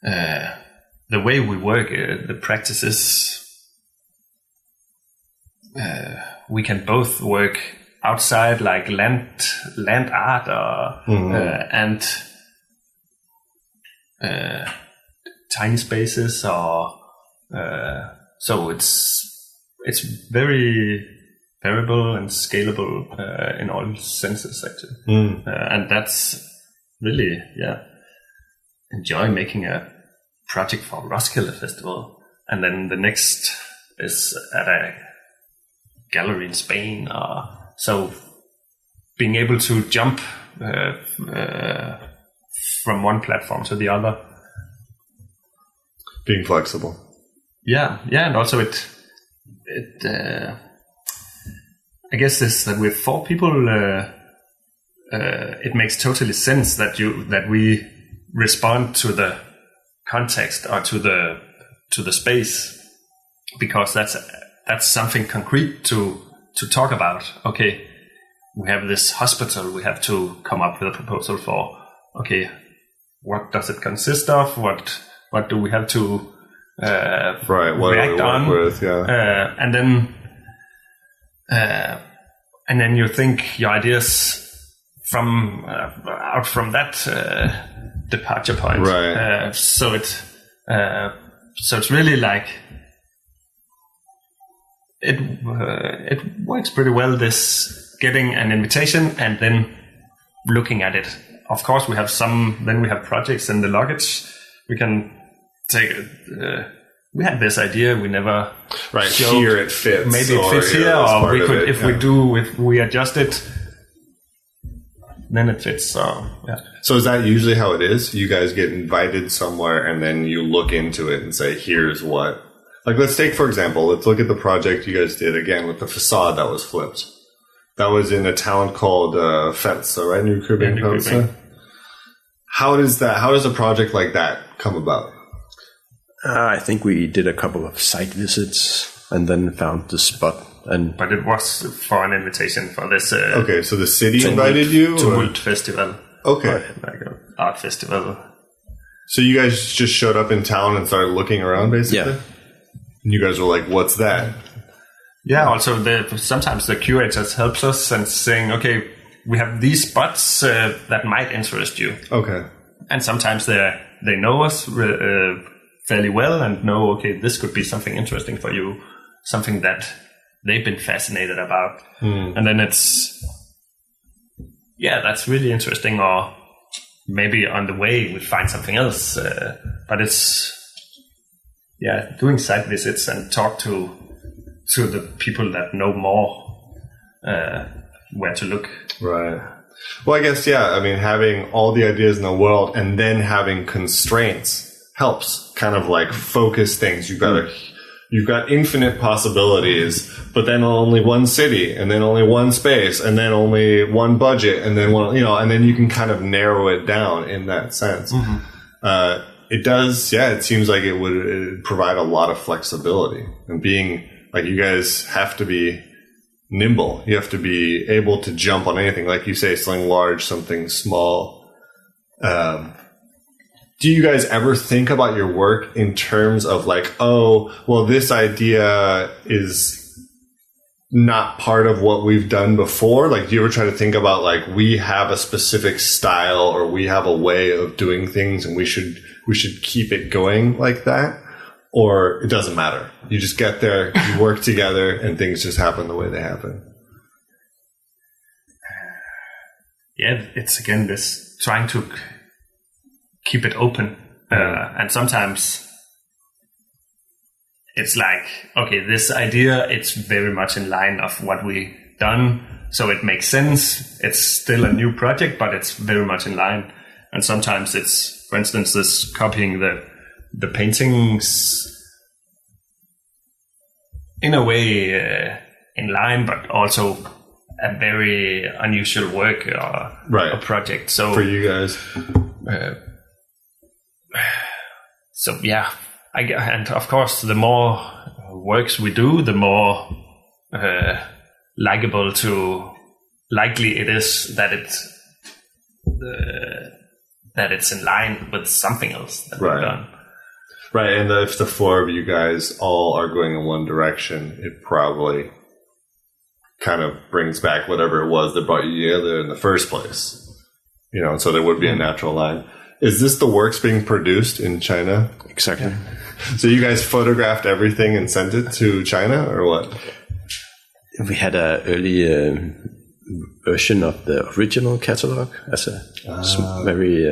Speaker 8: the way we work, the practices, we can both work outside, like land art, or and tiny spaces, or so it's very variable and scalable in all senses, actually. And that's really enjoy making a project for Roskilde Festival, and then the next is at a gallery in Spain, so being able to jump from one platform to the other,
Speaker 7: being flexible.
Speaker 8: And also it I guess this, that with 4 people, it makes totally sense that we respond to the context or to the space because that's something concrete to talk about. Okay, we have this hospital. We have to come up with a proposal for. Okay, what does it consist of? What do we have to
Speaker 7: What
Speaker 8: react
Speaker 7: do we
Speaker 8: on?
Speaker 7: work with? Yeah.
Speaker 8: And then you think your ideas from out from that departure point.
Speaker 7: Right.
Speaker 8: So it's really like it works pretty well. This getting an invitation and then looking at it. Of course, we have projects in the luggage. We can take it. We had this idea. We never showed.
Speaker 7: Here it fits.
Speaker 8: Maybe it fits here, or we could if we adjust it, then it fits. So yeah.
Speaker 7: So is that usually how it is? You guys get invited somewhere and then you look into it and say, here's what. Like, let's take, for example, let's look at the project you guys did again with the facade that was flipped. That was in a town called Fetsa, right? New Fetsa. How does a project like that come about?
Speaker 2: I think we did a couple of site visits and then found the spot.
Speaker 8: But it was for an invitation for this.
Speaker 7: Okay, so the city invited you?
Speaker 8: To Wood Festival.
Speaker 7: Okay.
Speaker 8: Like an art festival.
Speaker 7: So you guys just showed up in town and started looking around, basically?
Speaker 2: Yeah.
Speaker 7: And you guys were like, what's that?
Speaker 8: Yeah, also sometimes the curators helps us and saying, okay, we have these spots that might interest you.
Speaker 7: Okay.
Speaker 8: And sometimes they know us fairly well and know, okay, this could be something interesting for you, something that they've been fascinated about. And then that's really interesting, or maybe on the way we find something else. But it's, doing site visits and talk to the people that know more where to look. Right.
Speaker 7: Well, I guess, having all the ideas in the world and then having constraints helps kind of like focus things. You've got infinite possibilities, but then only one city, and then only one space, and then only one budget, and then one, and then you can kind of narrow it down in that sense. It does, it seems like it would provide a lot of flexibility, and being like, you guys have to be nimble. You have to be able to jump on anything. Like you say, something large, something small. Do you guys ever think about your work in terms of like, oh, well, this idea is not part of what we've done before? Like, do you ever try to think about like, we have a specific style or we have a way of doing things and we should keep it going like that? Or it doesn't matter. You just get there, you work together, and things just happen the way they happen.
Speaker 8: It's again this trying to keep it open. And sometimes it's like, okay, this idea, it's very much in line of what we done. So it makes sense. It's still a new project, but it's very much in line. And sometimes it's, for instance, this copying the paintings in a way in line, but also a very unusual work or a project. So
Speaker 7: for you guys,
Speaker 8: and of course, the more works we do, the more likely it is that it's in line with something else that we've done.
Speaker 7: Right, and if the four of you guys all are going in one direction, it probably kind of brings back whatever it was that brought you together in the first place. And so there would be a natural line. Is this the works being produced in China?
Speaker 2: Exactly.
Speaker 7: So you guys photographed everything and sent it to China, or what?
Speaker 2: We had an early version of the original catalog as a very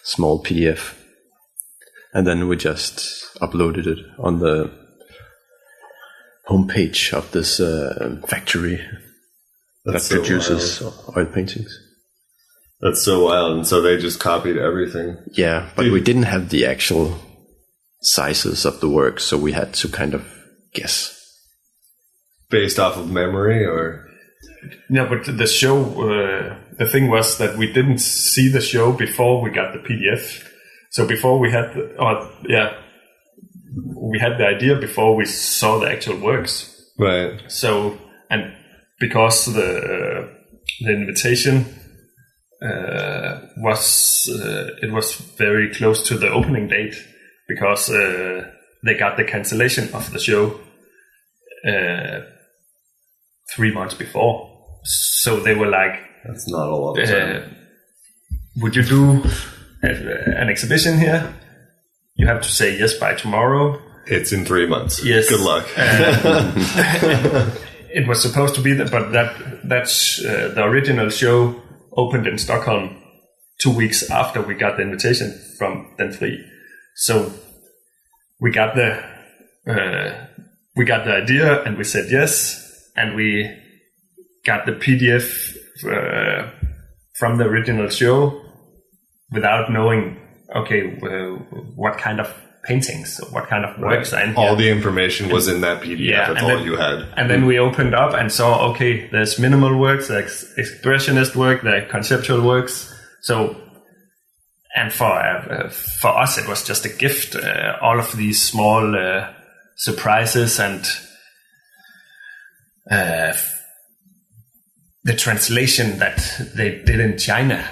Speaker 2: small PDF. And then we just uploaded it on the homepage of this factory that produces oil paintings.
Speaker 7: That's so wild. And so they just copied everything.
Speaker 2: Yeah, but we didn't have the actual sizes of the work, so we had to kind of guess.
Speaker 7: Based off of memory, or?
Speaker 8: No, but the show, the thing was that we didn't see the show before we got the PDF. So before we had we had the idea before we saw the actual works.
Speaker 7: Right.
Speaker 8: So, and because the invitation was very close to the opening date, because they got the cancellation of the show 3 months before. So they were like,
Speaker 7: "That's not a lot of time.
Speaker 8: Would you do an exhibition here? You have to say yes by tomorrow."
Speaker 7: It's in 3 months.
Speaker 8: Yes.
Speaker 7: Good luck.
Speaker 8: It was supposed to be that, but that's the original show opened in Stockholm 2 weeks after we got the invitation from Den Fri. So we got the idea, and we said yes, and we got the PDF from the original show without knowing, what kind of paintings, what kind of works are in here.
Speaker 7: All the information was in that PDF. That's all you had.
Speaker 8: And then we opened up and saw, there's minimal works, there's expressionist work, there are conceptual works. So, and for us, it was just a gift. All of these small surprises and the translation that they did in China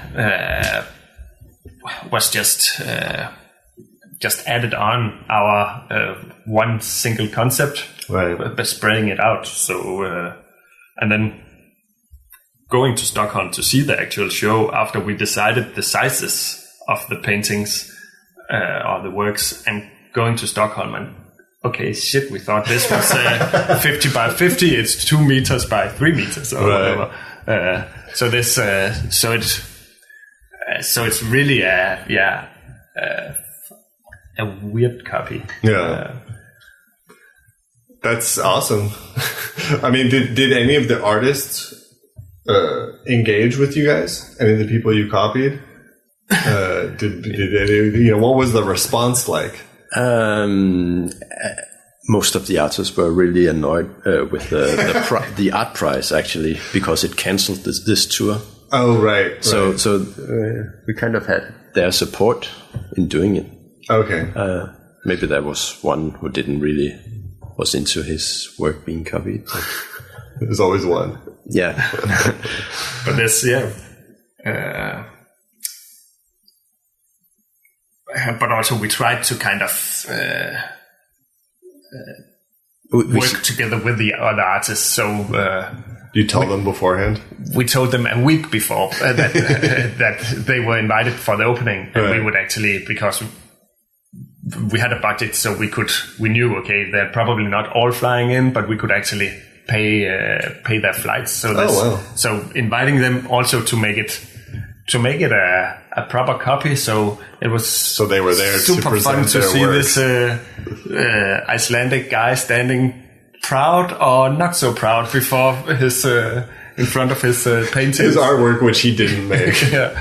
Speaker 8: was just added on our one single concept,
Speaker 7: right?
Speaker 8: By spreading it out. So, and then going to Stockholm to see the actual show after we decided the sizes of the paintings or the works, and going to Stockholm and we thought this was 50 by 50. It's 2 meters by 3 meters or whatever. So it's really a weird copy.
Speaker 7: Yeah. That's awesome. I mean, did any of the artists engage with you guys? Any of the people you copied? Did any, what was the response like?
Speaker 2: Most of the artists were really annoyed with the art prize, actually, because it cancelled this tour.
Speaker 7: Oh, right.
Speaker 2: So we kind of had their support in doing it.
Speaker 7: Okay.
Speaker 2: Maybe there was one who didn't really was into his work being copied.
Speaker 7: There's always one.
Speaker 2: Yeah.
Speaker 8: But this, but also we tried to kind of work together with the other artists. So
Speaker 7: you told them beforehand?
Speaker 8: We told them a week before that they were invited for the opening, and we would actually, because we had a budget, so we knew they're probably not all flying in, but we could actually pay their flights. So so inviting them also to make it a proper copy. So it was
Speaker 7: they were there
Speaker 8: super fun to see work. This Icelandic guy standing proud or not so proud before his in front of his paintings,
Speaker 7: his artwork, which he didn't make.
Speaker 8: So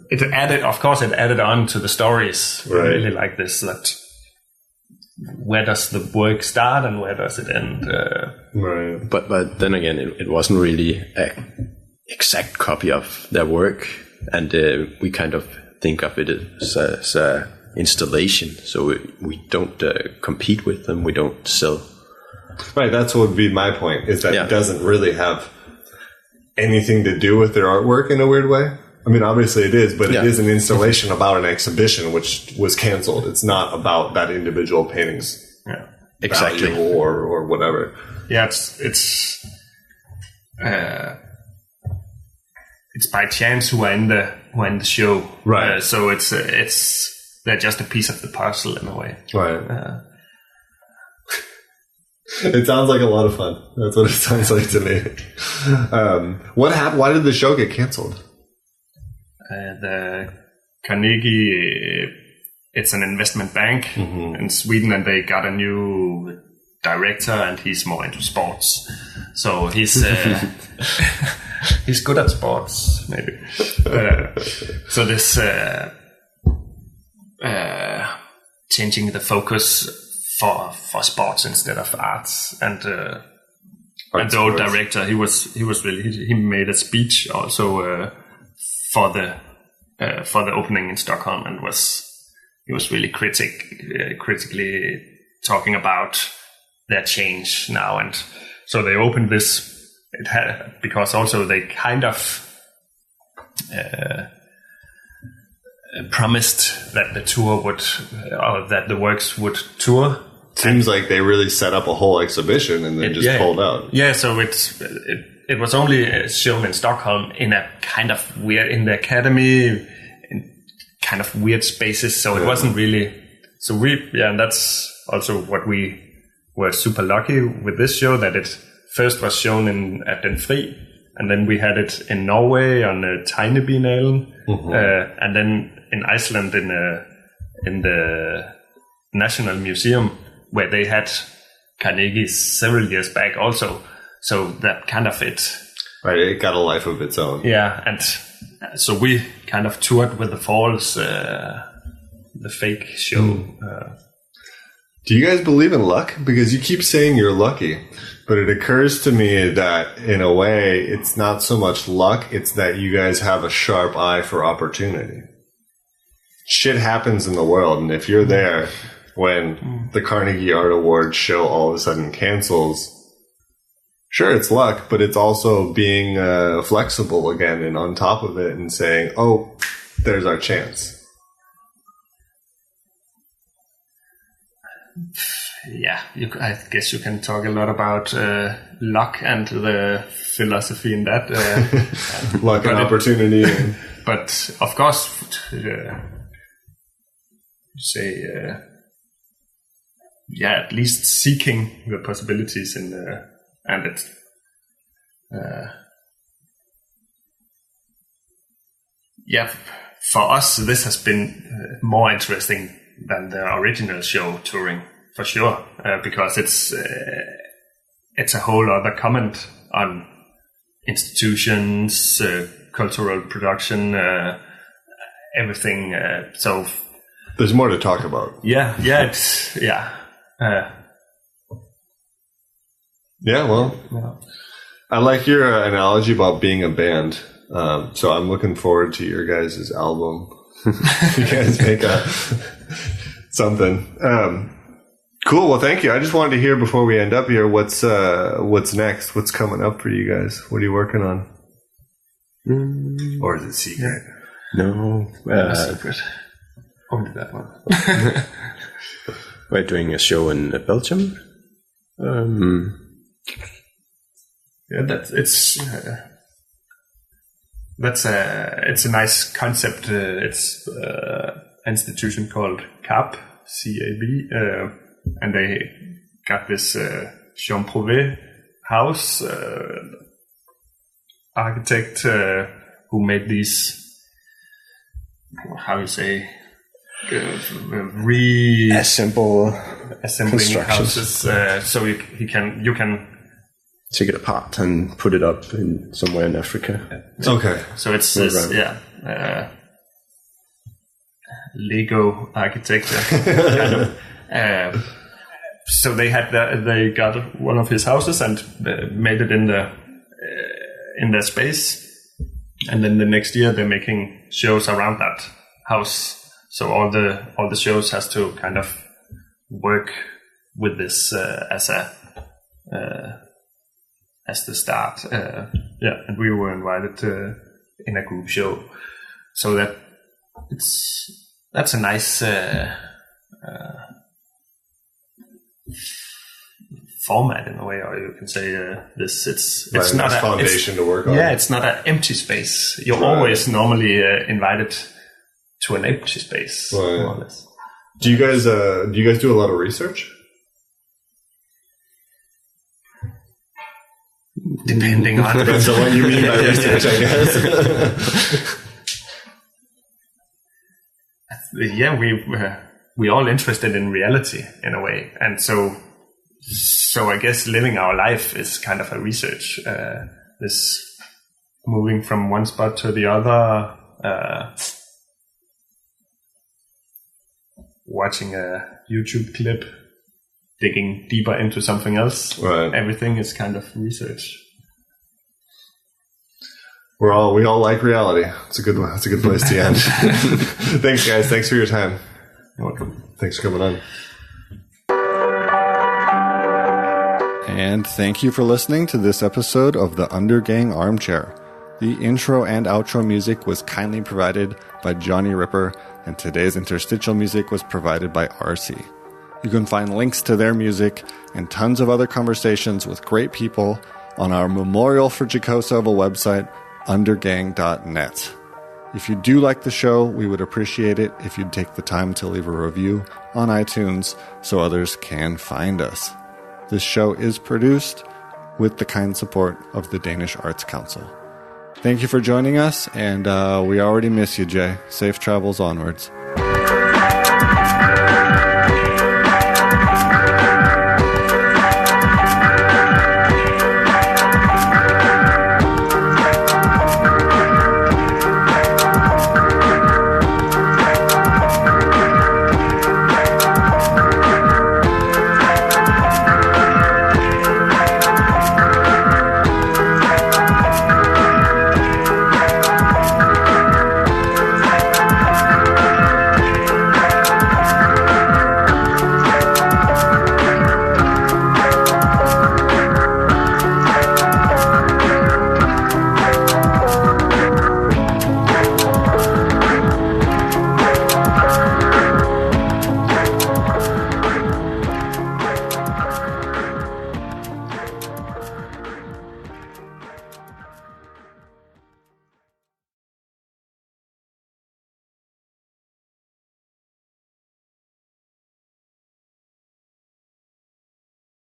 Speaker 8: it added on to the stories.
Speaker 7: Right.
Speaker 8: Really like this, that where does the work start and where does it end?
Speaker 7: Right.
Speaker 2: But then again, it wasn't really an exact copy of their work, and we kind of think of it as a installation. So we don't compete with them. We don't sell.
Speaker 7: Right. That's what would be my point. Is that it doesn't really have anything to do with their artwork in a weird way. I mean, obviously it is, but it is an installation about an exhibition which was canceled. It's not about that individual painting's
Speaker 2: exactly
Speaker 7: value or whatever.
Speaker 8: Yeah, it's by chance who are in the show,
Speaker 7: right?
Speaker 8: So it's they're just a piece of the puzzle in a way,
Speaker 7: right? It sounds like a lot of fun. That's what it sounds like to me. What happened? Why did the show get canceled?
Speaker 8: The Carnegie, it's an investment bank in Sweden, and they got a new director, and he's more into sports. So he's he's good at sports, maybe. So this changing the focus for sports instead of arts, and the old director, he made a speech also for the opening in Stockholm, and was really critically talking about their change now, and so they opened this. It had, because also they kind of promised that the tour would, or that the works would tour.
Speaker 7: Seems like they really set up a whole exhibition and then just pulled out.
Speaker 8: Yeah, so it was only shown in Stockholm in a kind of weird, in the academy, in kind of weird spaces. So it wasn't really. So and that's also what we were super lucky with this show, that it first was shown at Den Fri, and then we had it in Norway on a Tiny Biennalen, and then in Iceland in the National Museum, where they had Carnegie several years back also. So that kind of it.
Speaker 7: Right, it got a life of its own.
Speaker 8: Yeah, and so we kind of toured with the Falls, the fake show.
Speaker 7: Do you guys believe in luck? Because you keep saying you're lucky, but it occurs to me that in a way, it's not so much luck, it's that you guys have a sharp eye for opportunity. Shit happens in the world, and if you're there when the Carnegie Art Awards show all of a sudden cancels, sure, it's luck, but it's also being flexible again and on top of it and saying, oh, there's our chance.
Speaker 8: Yeah, I guess you can talk a lot about luck and the philosophy in that.
Speaker 7: Luck and opportunity.
Speaker 8: But of course, say, at least seeking the possibilities and it. For us, this has been more interesting than the original show touring, for sure, because it's a whole other comment on institutions, cultural production, everything. So
Speaker 7: there's more to talk about.
Speaker 8: Yeah.
Speaker 7: I like your analogy about being a band. So I'm looking forward to your guys' album. You guys make something. Cool. Well, thank you. I just wanted to hear before we end up here, what's next? What's coming up for you guys? What are you working on? Or is it secret?
Speaker 2: No,
Speaker 8: secret. Only that one.
Speaker 2: We're doing a show in Belgium.
Speaker 8: It's a nice concept. It's an institution called CAB, C-A-B, and they got this Jean Prouvé house architect who made these, how you say,
Speaker 2: assembling
Speaker 8: houses, so you can
Speaker 2: take it apart and put it up in somewhere in Africa.
Speaker 7: Okay.
Speaker 8: So it's Lego architecture kind of. So they got one of his houses and made it in their space, and then the next year they're making shows around that house. So all the shows has to kind of work with this as the start. And we were invited in a group show, so that's a nice format in a way, or you can say this. It's not a
Speaker 7: foundation to work on.
Speaker 8: Yeah, it's not an empty space. You're always normally invited to an empty space, more or less.
Speaker 7: Do you guys do a lot of research?
Speaker 8: Depending on
Speaker 7: depends on what you mean by research, I guess.
Speaker 8: Yeah, we're all interested in reality in a way, and so I guess living our life is kind of a research. This moving from one spot to the other, watching a YouTube clip, digging deeper into something else.
Speaker 7: Right.
Speaker 8: Everything is kind of research.
Speaker 7: We all like reality. It's a good one. It's a good place to end. Thanks, guys. Thanks for your time.
Speaker 8: You're welcome.
Speaker 7: Thanks for coming on. And thank you for listening to this episode of the Undergang Armchair. The intro and outro music was kindly provided by Johnny Ripper, and today's interstitial music was provided by RC. You can find links to their music and tons of other conversations with great people on our Memorial for Jikosovo website, undergang.net. If you do like the show, we would appreciate it if you'd take the time to leave a review on iTunes so others can find us. This show is produced with the kind support of the Danish Arts Council. Thank you for joining us, and we already miss you, Jay. Safe travels onwards.